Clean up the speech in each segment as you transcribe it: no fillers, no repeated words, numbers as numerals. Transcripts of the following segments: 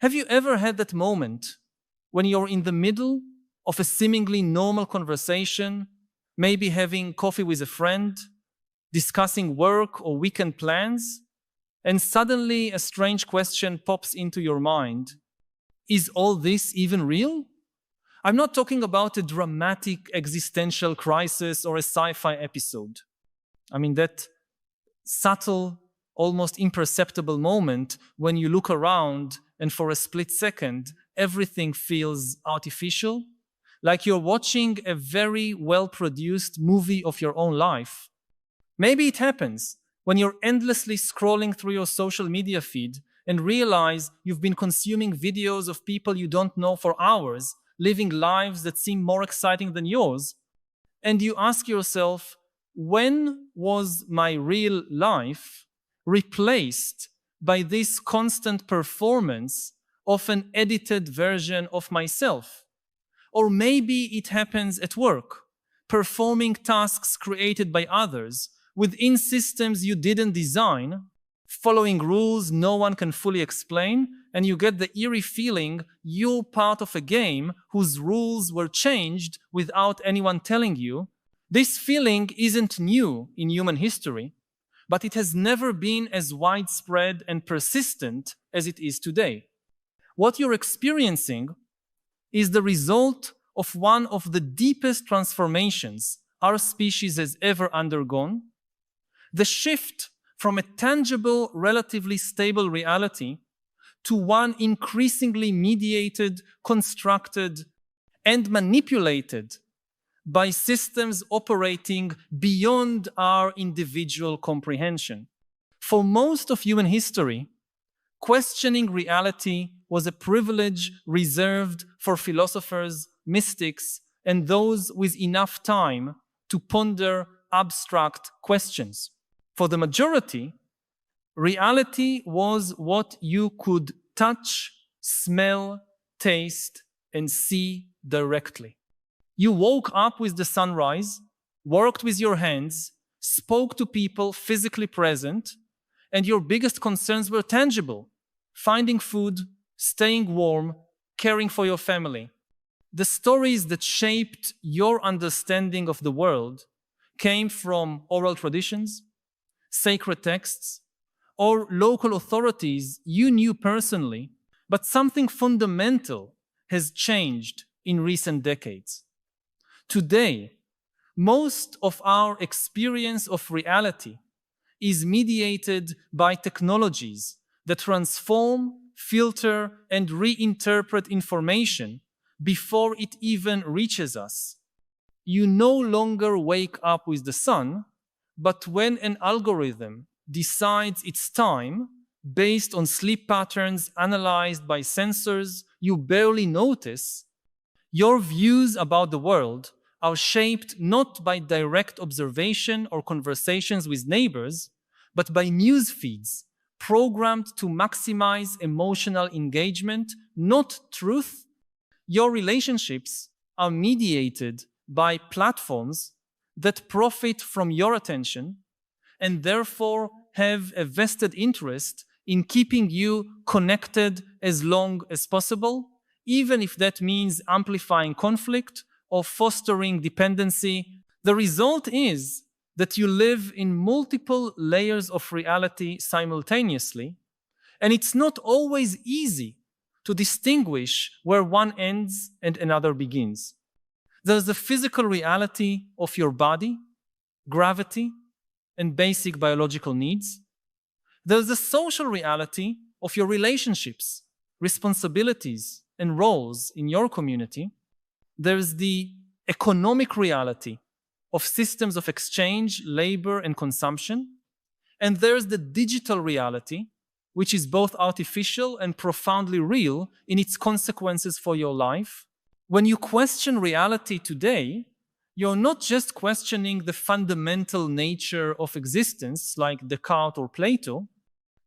Have you ever had that moment when you're in the middle of a seemingly normal conversation, maybe having coffee with a friend, discussing work or weekend plans, and suddenly a strange question pops into your mind? Is all this even real? I'm not talking about a dramatic existential crisis or a sci-fi episode. I mean that subtle, almost imperceptible moment when you look around and for a split second, everything feels artificial, like you're watching a very well-produced movie of your own life. Maybe it happens when you're endlessly scrolling through your social media feed and realize you've been consuming videos of people you don't know for hours, living lives that seem more exciting than yours, and you ask yourself, when was my real life replaced by this constant performance of an edited version of myself? Or maybe it happens at work, performing tasks created by others within systems you didn't design, following rules no one can fully explain, and you get the eerie feeling you're part of a game whose rules were changed without anyone telling you. This feeling isn't new in human history, but it has never been as widespread and persistent as it is today. What you're experiencing is the result of one of the deepest transformations our species has ever undergone, the shift from a tangible, relatively stable reality to one increasingly mediated, constructed, and manipulated by systems operating beyond our individual comprehension. For most of human history, questioning reality was a privilege reserved for philosophers, mystics, and those with enough time to ponder abstract questions. For the majority, reality was what you could touch, smell, taste, and see directly. You woke up with the sunrise, worked with your hands, spoke to people physically present, and your biggest concerns were tangible: finding food, staying warm, caring for your family. The stories that shaped your understanding of the world came from oral traditions, sacred texts, or local authorities you knew personally, but something fundamental has changed in recent decades. Today, most of our experience of reality is mediated by technologies that transform, filter, and reinterpret information before it even reaches us. You no longer wake up with the sun, but when an algorithm decides it's time, based on sleep patterns analyzed by sensors you barely notice, your views about the world are shaped not by direct observation or conversations with neighbors, but by news feeds programmed to maximize emotional engagement, not truth. Your relationships are mediated by platforms that profit from your attention and therefore have a vested interest in keeping you connected as long as possible, even if that means amplifying conflict or fostering dependency. The result is that you live in multiple layers of reality simultaneously, and it's not always easy to distinguish where one ends and another begins. There's the physical reality of your body, gravity, and basic biological needs. There's the social reality of your relationships, responsibilities, and roles in your community. There's the economic reality of systems of exchange, labor, and consumption. And there's the digital reality, which is both artificial and profoundly real in its consequences for your life. When you question reality today, you're not just questioning the fundamental nature of existence, like Descartes or Plato.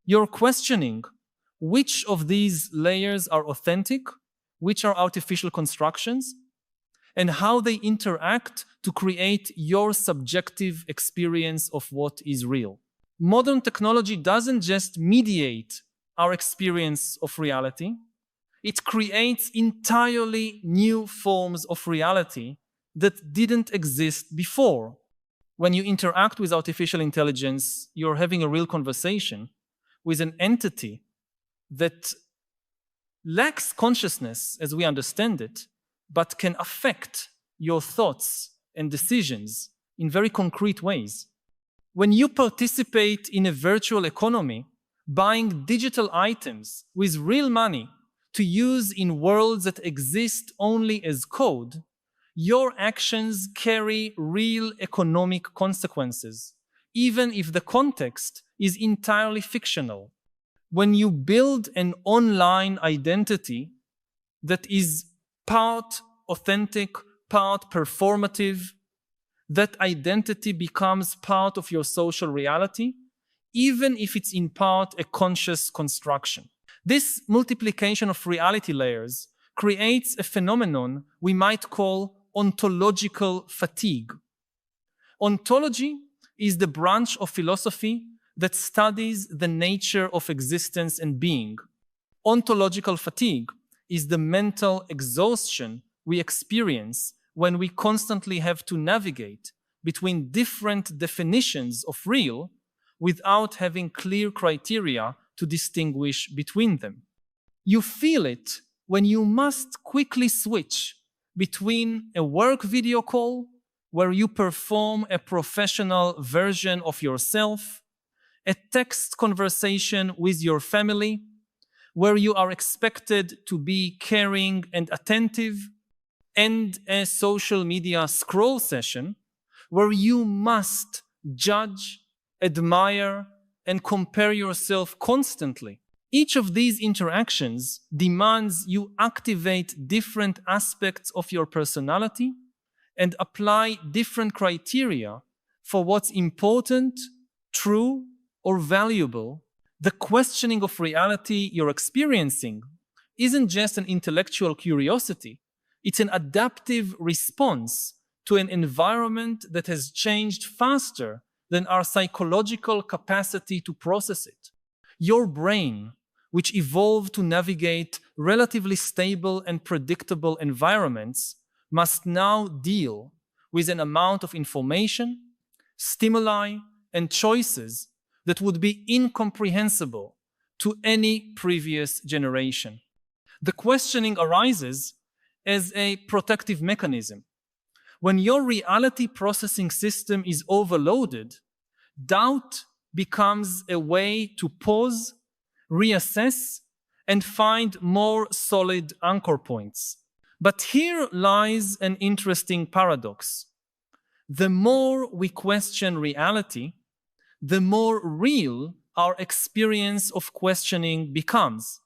You're questioning which of these layers are authentic, which are artificial constructions, and how they interact to create your subjective experience of what is real. Modern technology doesn't just mediate our experience of reality, It creates entirely new forms of reality that didn't exist before. When you interact with artificial intelligence, you're having a real conversation with an entity that lacks consciousness as we understand it, but can affect your thoughts and decisions in very concrete ways. When you participate in a virtual economy, buying digital items with real money to use in worlds that exist only as code, your actions carry real economic consequences, even if the context is entirely fictional. When you build an online identity that is part authentic, part performative, that identity becomes part of your social reality, even if it's in part a conscious construction. This multiplication of reality layers creates a phenomenon we might call ontological fatigue. Ontology is the branch of philosophy that studies the nature of existence and being. Ontological fatigue is the mental exhaustion we experience when we constantly have to navigate between different definitions of real without having clear criteria to distinguish between them. You feel it when you must quickly switch between a work video call where you perform a professional version of yourself, a text conversation with your family, where you are expected to be caring and attentive, and a social media scroll session where you must judge, admire, and compare yourself constantly. Each of these interactions demands you activate different aspects of your personality and apply different criteria for what's important, true, or valuable. The questioning of reality you're experiencing isn't just an intellectual curiosity, it's an adaptive response to an environment that has changed faster than our psychological capacity to process it. Your brain, which evolved to navigate relatively stable and predictable environments, must now deal with an amount of information, stimuli, and choices that would be incomprehensible to any previous generation. The questioning arises as a protective mechanism. When your reality processing system is overloaded, doubt becomes a way to pause, reassess, and find more solid anchor points. But here lies an interesting paradox. The more we question reality, the more real our experience of questioning becomes.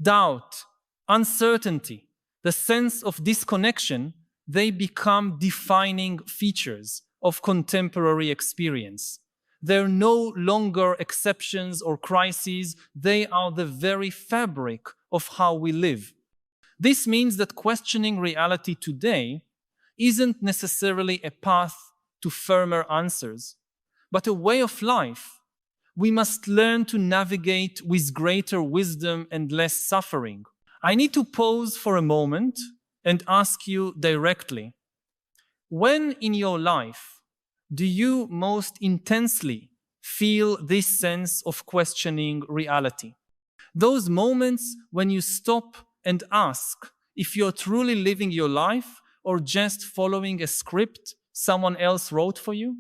Doubt, uncertainty, the sense of disconnection, they become defining features of contemporary experience. They're no longer exceptions or crises, they are the very fabric of how we live. This means that questioning reality today isn't necessarily a path to firmer answers, but a way of life we must learn to navigate with greater wisdom and less suffering. I need to pause for a moment and ask you directly, when in your life do you most intensely feel this sense of questioning reality? Those moments when you stop and ask if you're truly living your life or just following a script someone else wrote for you?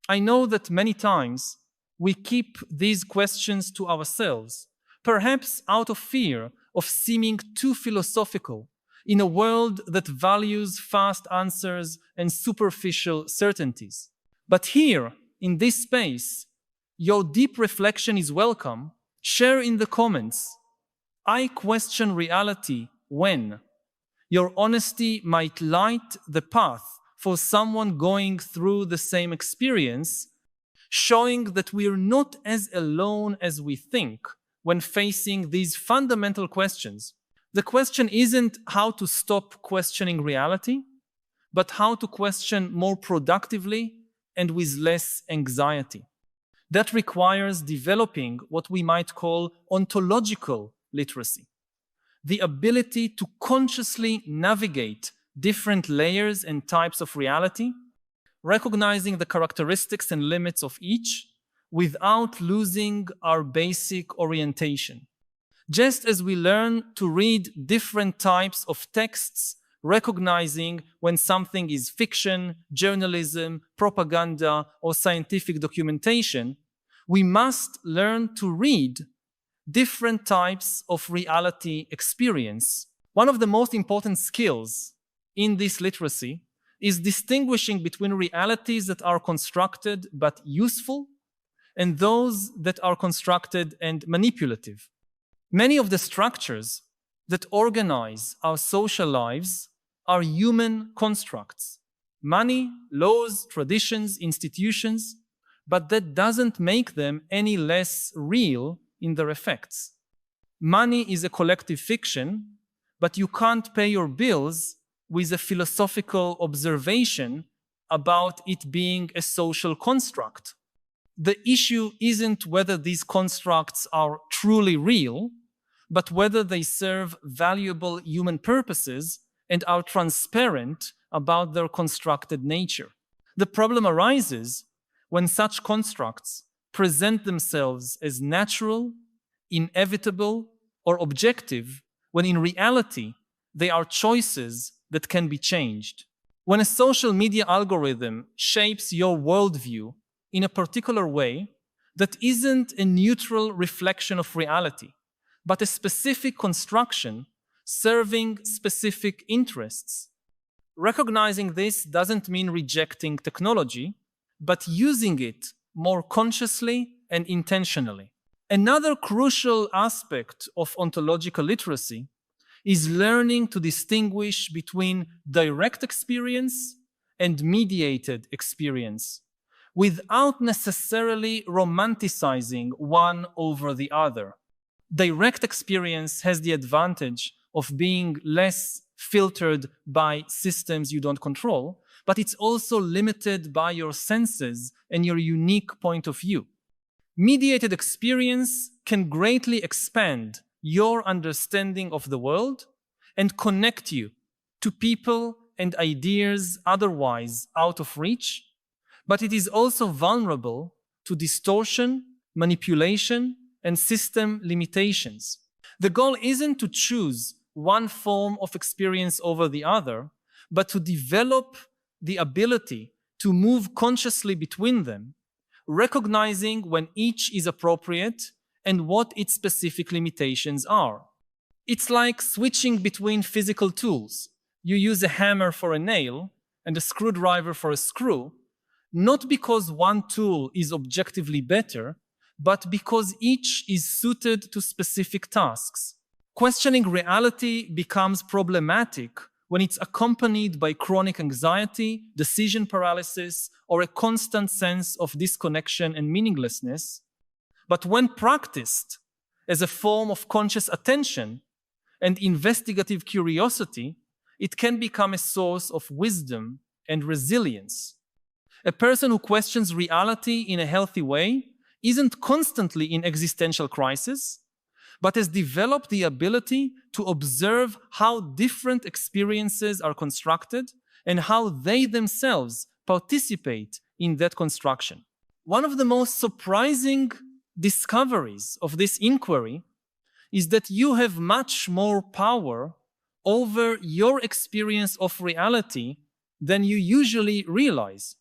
I know that many times we keep these questions to ourselves, perhaps out of fear of seeming too philosophical in a world that values fast answers and superficial certainties. But here, in this space, your deep reflection is welcome. Share in the comments, I question reality when. Your honesty might light the path for someone going through the same experience, showing that we're not as alone as we think when facing these fundamental questions. The question isn't how to stop questioning reality, but how to question more productively and with less anxiety. That requires developing what we might call ontological literacy. the ability to consciously navigate different layers and types of reality, recognizing the characteristics and limits of each without losing our basic orientation. Just as we learn to read different types of texts, recognizing when something is fiction, journalism, propaganda, or scientific documentation, we must learn to read different types of reality experience. One of the most important skills in this literacy is distinguishing between realities that are constructed but useful and those that are constructed and manipulative. Many of the structures that organize our social lives are human constructs. Money, laws, traditions, institutions, but that doesn't make them any less real in their effects. Money is a collective fiction, but you can't pay your bills with a philosophical observation about it being a social construct. The issue isn't whether these constructs are truly real, but whether they serve valuable human purposes and are transparent about their constructed nature. The problem arises when such constructs present themselves as natural, inevitable, or objective, when in reality they are choices that can be changed. When a social media algorithm shapes your worldview in a particular way that isn't a neutral reflection of reality, but a specific construction serving specific interests. Recognizing this doesn't mean rejecting technology, but using it more consciously and intentionally. Another crucial aspect of ontological literacy is learning to distinguish between direct experience and mediated experience, without necessarily romanticizing one over the other. Direct experience has the advantage of being less filtered by systems you don't control, but it's also limited by your senses and your unique point of view. Mediated experience can greatly expand your understanding of the world and connect you to people and ideas otherwise out of reach, but it is also vulnerable to distortion, manipulation, and system limitations. The goal isn't to choose one form of experience over the other, but to develop the ability to move consciously between them, recognizing when each is appropriate and what its specific limitations are. It's like switching between physical tools. You use a hammer for a nail and a screwdriver for a screw, not because one tool is objectively better, but because each is suited to specific tasks. Questioning reality becomes problematic when it's accompanied by chronic anxiety, decision paralysis, or a constant sense of disconnection and meaninglessness. But when practiced as a form of conscious attention and investigative curiosity, it can become a source of wisdom and resilience. A person who questions reality in a healthy way isn't constantly in existential crisis, but has developed the ability to observe how different experiences are constructed and how they themselves participate in that construction. One of the most surprising discoveries of this inquiry is that you have much more power over your experience of reality than you usually realize.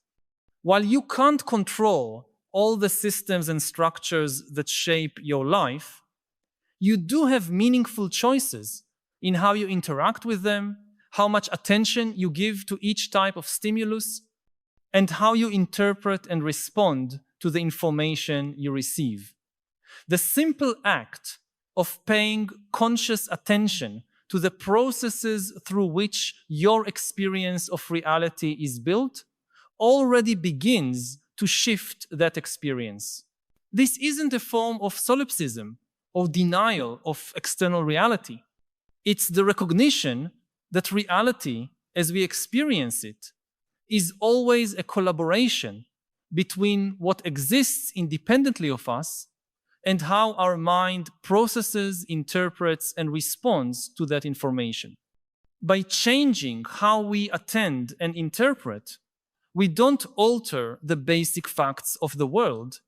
While you can't control all the systems and structures that shape your life, you do have meaningful choices in how you interact with them, how much attention you give to each type of stimulus, and how you interpret and respond to the information you receive. The simple act of paying conscious attention to the processes through which your experience of reality is built already begins to shift that experience. This isn't a form of solipsism or denial of external reality. It's the recognition that reality, as we experience it, is always a collaboration between what exists independently of us and how our mind processes, interprets, and responds to that information. By changing how we attend and interpret, we don't alter the basic facts of the world,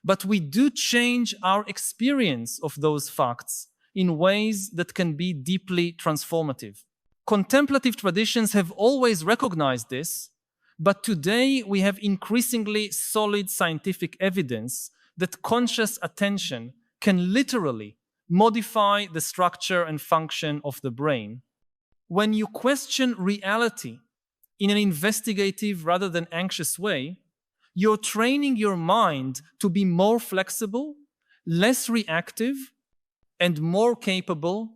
but we do change our experience of those facts in ways that can be deeply transformative. Contemplative traditions have always recognized this, but today we have increasingly solid scientific evidence that conscious attention can literally modify the structure and function of the brain. When you question reality in an investigative rather than anxious way, you're training your mind to be more flexible, less reactive, and more capable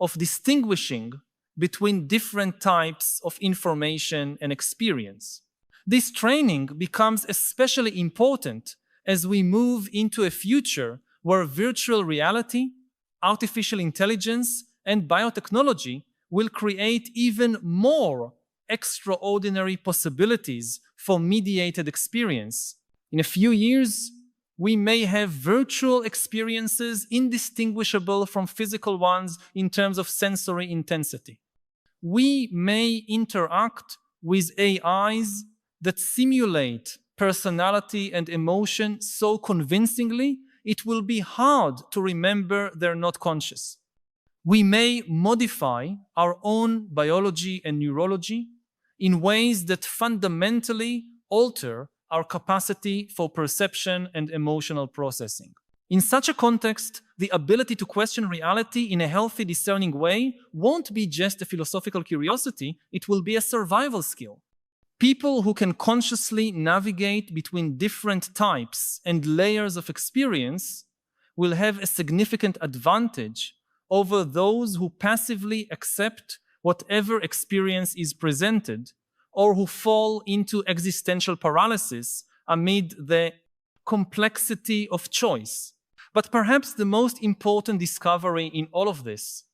of distinguishing between different types of information and experience. This training becomes especially important as we move into a future where virtual reality, artificial intelligence, and biotechnology will create even more extraordinary possibilities for mediated experience. In a few years, we may have virtual experiences indistinguishable from physical ones in terms of sensory intensity. We may interact with AIs that simulate personality and emotion so convincingly it will be hard to remember they're not conscious. We may modify our own biology and neurology in ways that fundamentally alter our capacity for perception and emotional processing. In such a context, the ability to question reality in a healthy, discerning way won't be just a philosophical curiosity, it will be a survival skill. People who can consciously navigate between different types and layers of experience will have a significant advantage over those who passively accept whatever experience is presented or who fall into existential paralysis amid the complexity of choice. But perhaps the most important discovery in all of this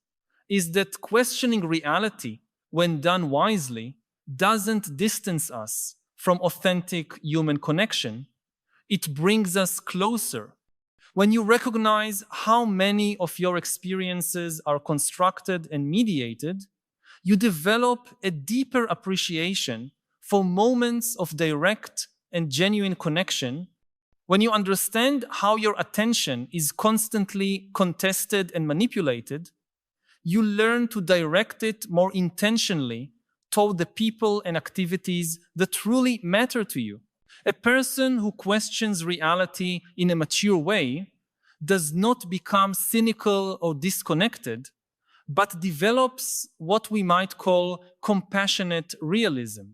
is that questioning reality, when done wisely, doesn't distance us from authentic human connection. It brings us closer. When you recognize how many of your experiences are constructed and mediated, you develop a deeper appreciation for moments of direct and genuine connection. When you understand how your attention is constantly contested and manipulated, you learn to direct it more intentionally toward the people and activities that truly matter to you. A person who questions reality in a mature way does not become cynical or disconnected, but develops what we might call compassionate realism.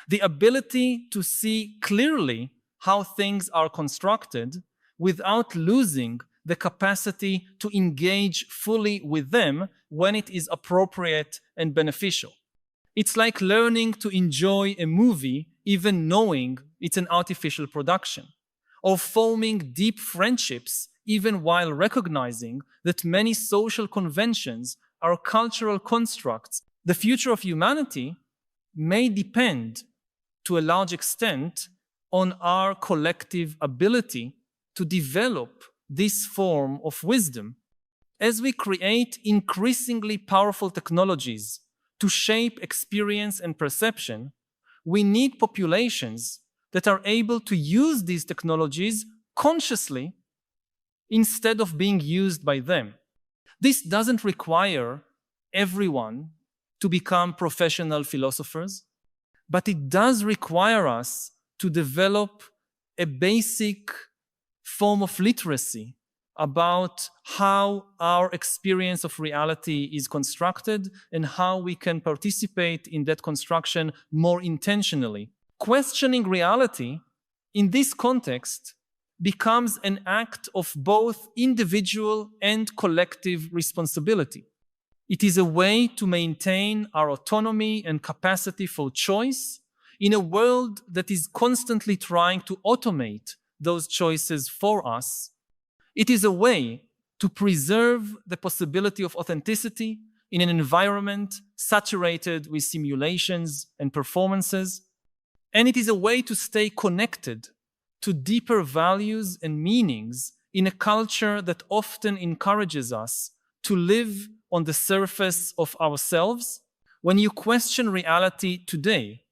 The ability to see clearly how things are constructed without losing the capacity to engage fully with them when it is appropriate and beneficial. It's like learning to enjoy a movie even knowing it's an artificial production, or forming deep friendships even while recognizing that many social conventions are cultural constructs. The future of humanity may depend to a large extent on our collective ability to develop this form of wisdom. As we create increasingly powerful technologies to shape experience and perception, we need populations that are able to use these technologies consciously instead of being used by them. This doesn't require everyone to become professional philosophers, but it does require us to develop a basic form of literacy about how our experience of reality is constructed and how we can participate in that construction more intentionally. Questioning reality in this context becomes an act of both individual and collective responsibility. It is a way to maintain our autonomy and capacity for choice in a world that is constantly trying to automate those choices for us. It is a way to preserve the possibility of authenticity in an environment saturated with simulations and performances. And it is a way to stay connected to deeper values and meanings in a culture that often encourages us to live on the surface of ourselves, when you question reality today,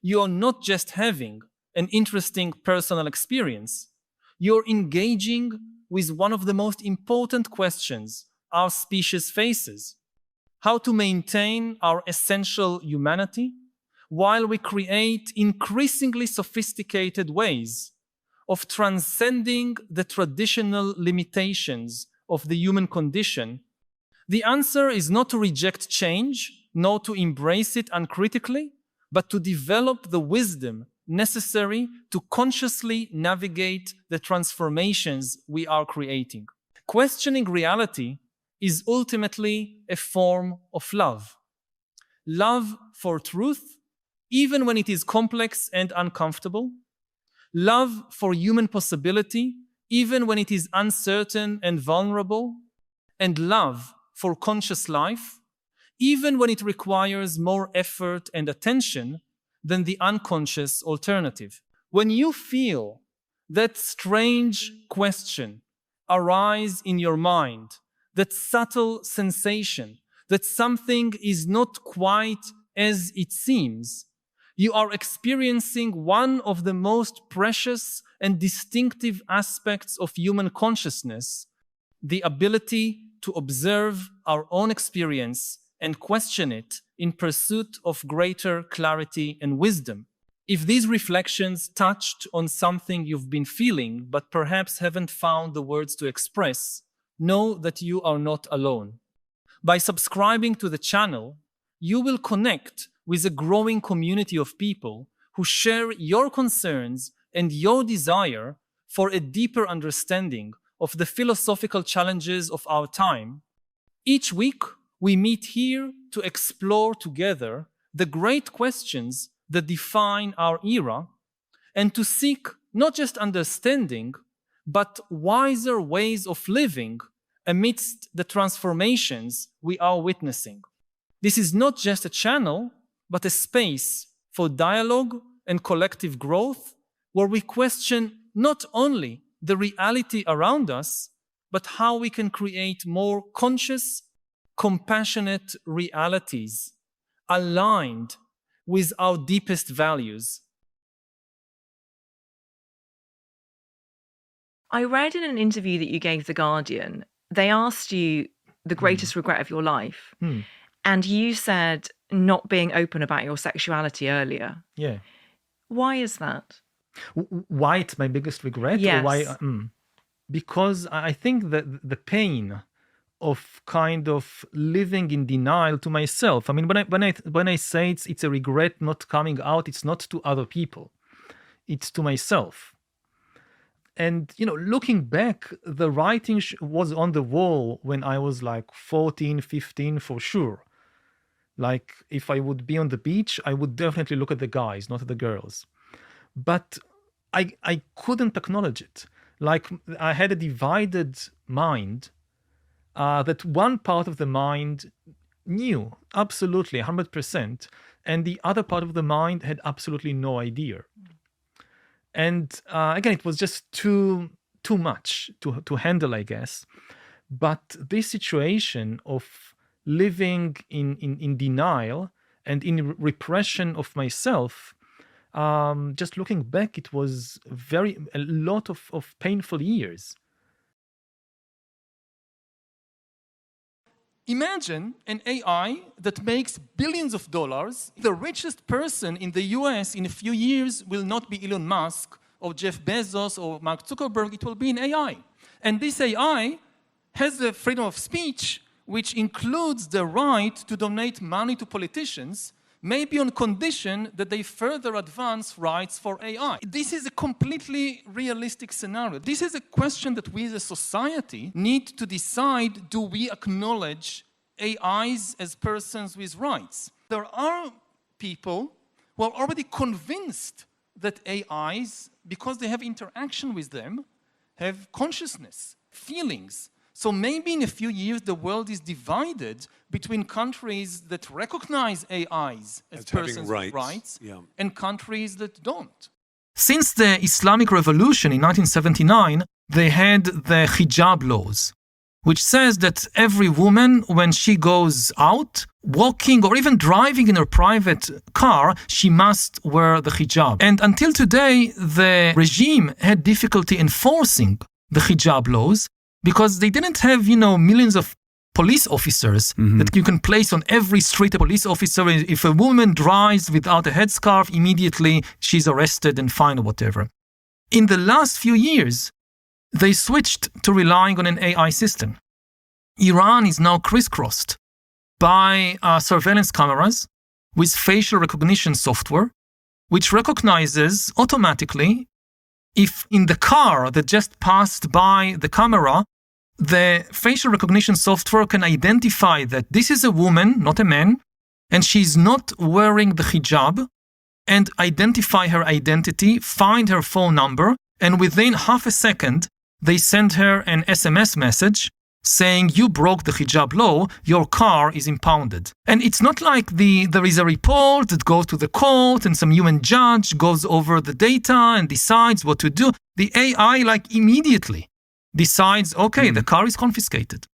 you are not just having an interesting personal experience, you're engaging with one of the most important questions our species faces: how to maintain our essential humanity while we create increasingly sophisticated ways of transcending the traditional limitations of the human condition. The answer is not to reject change, nor to embrace it uncritically, but to develop the wisdom necessary to consciously navigate the transformations we are creating. Questioning reality is ultimately a form of love. Love for truth, even when it is complex and uncomfortable. Love for human possibility, even when it is uncertain and vulnerable. And love for conscious life, even when it requires more effort and attention than the unconscious alternative. When you feel that strange question arise in your mind, that subtle sensation that something is not quite as it seems, you are experiencing one of the most precious and distinctive aspects of human consciousness, the ability to observe our own experience and question it in pursuit of greater clarity and wisdom. If these reflections touched on something you've been feeling but perhaps haven't found the words to express, know that you are not alone. By subscribing to the channel, you will connect with a growing community of people who share your concerns and your desire for a deeper understanding of the philosophical challenges of our time. Each week, we meet here to explore together the great questions that define our era and to seek not just understanding, but wiser ways of living amidst the transformations we are witnessing. This is not just a channel, but a space for dialogue and collective growth, where we question not only the reality around us, but how we can create more conscious, compassionate realities aligned with our deepest values. I read in an interview that you gave The Guardian, they asked you the greatest regret of your life. And you said not being open about your sexuality earlier. Yeah. Why is that? Why it's my biggest regret? Yes. Or why? Because I think that the pain of kind of living in denial to myself. I mean, when I say it's a regret not coming out, it's not to other people, it's to myself. And looking back, the writing was on the wall when I was like 14, 15 for sure. Like if I would be on the beach, I would definitely look at the guys, not at the girls. But I couldn't acknowledge it. Like I had a divided mind. That one part of the mind knew absolutely 100%, and the other part of the mind had absolutely no idea. And again, it was just too much to handle, I guess. But this situation of living in denial and in repression of myself, just looking back, it was a lot of painful years. Imagine an AI that makes billions of dollars. The richest person in the US in a few years will not be Elon Musk or Jeff Bezos or Mark Zuckerberg. It will be an AI. And this AI has the freedom of speech, which includes the right to donate money to politicians, maybe on condition that they further advance rights for AI. This is a completely realistic scenario. This is a question that we as a society need to decide: do we acknowledge AIs as persons with rights? There are people who are already convinced that AIs, because they have interaction with them, have consciousness, feelings. So maybe in a few years, the world is divided between countries that recognize AIs as persons with rights and countries that don't. Since the Islamic Revolution in 1979, they had the hijab laws, which says that every woman, when she goes out, walking or even driving in her private car, she must wear the hijab. And until today, the regime had difficulty enforcing the hijab laws because they didn't have, millions of police officers that you can place on every street. A police officer, if a woman drives without a headscarf, immediately she's arrested and fined or whatever. In the last few years, they switched to relying on an AI system. Iran is now crisscrossed by surveillance cameras with facial recognition software, which recognizes automatically if in the car that just passed by the camera, the facial recognition software can identify that this is a woman, not a man, and she's not wearing the hijab, and identify her identity, find her phone number, and within half a second, they send her an SMS message saying, you broke the hijab law, your car is impounded. And it's not like there is a report that goes to the court and some human judge goes over the data and decides what to do. The AI immediately decides, okay, the car is confiscated.